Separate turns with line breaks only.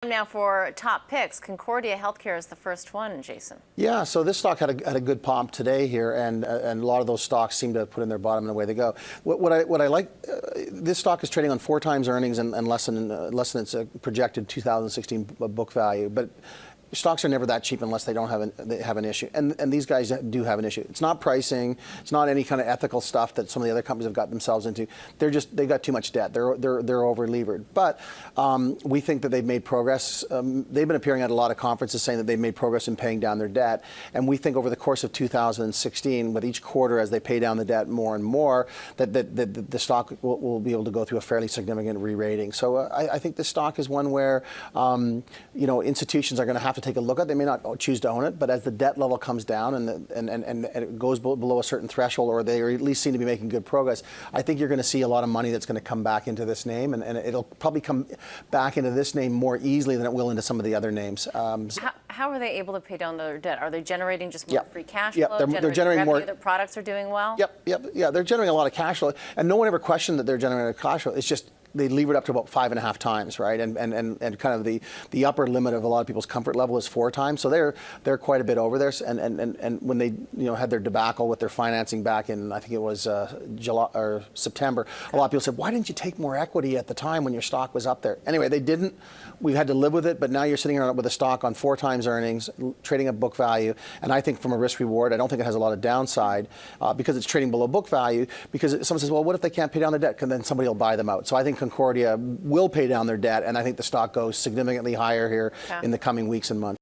Now for top picks, Concordia Healthcare is the first one, Jason.
Yeah, so this stock had a good pump today here, and a lot of those stocks seem to put in their bottom and away they go. What I like, this stock is trading on 4 times earnings and less than its projected 2016 book value, but stocks are never that cheap unless they have an issue, and these guys do have an issue. It's not pricing, it's not any kind of ethical stuff that some of the other companies have got themselves into. They got too much debt. They're over levered. But we think that they've made progress. They've been appearing at a lot of conferences saying that they've made progress in paying down their debt, and we think over the course of 2016, with each quarter as they pay down the debt more and more, that the stock will be able to go through a fairly significant re-rating. So I think this stock is one where institutions are going to have to take a look at. They may not choose to own it, but as the debt level comes down and it goes below a certain threshold, or they at least seem to be making good progress, I think you're going to see a lot of money that's going to come back into this name, and it'll probably come back into this name more easily than it will into some of the other names.
How are they able to pay down their debt? Are they generating just more free cash flow?
They're generating more.
Their products are doing well?
Yeah, they're generating a lot of cash flow, and no one ever questioned that they're generating cash flow. It's just they lever it up to about 5.5 times, right? And kind of the upper limit of a lot of people's comfort level is 4 times. So they're quite a bit over there. And when they had their debacle with their financing back in, I think it was July or September, a lot of people said, why didn't you take more equity at the time when your stock was up there? Anyway, they didn't. We had to live with it, but now you're sitting around with a stock on 4 times earnings, trading at book value. And I think from a risk reward, I don't think it has a lot of downside because it's trading below book value, because someone says, well, what if they can't pay down their debt? Because then somebody will buy them out. So I think Concordia will pay down their debt, and I think the stock goes significantly higher here in the coming weeks and months.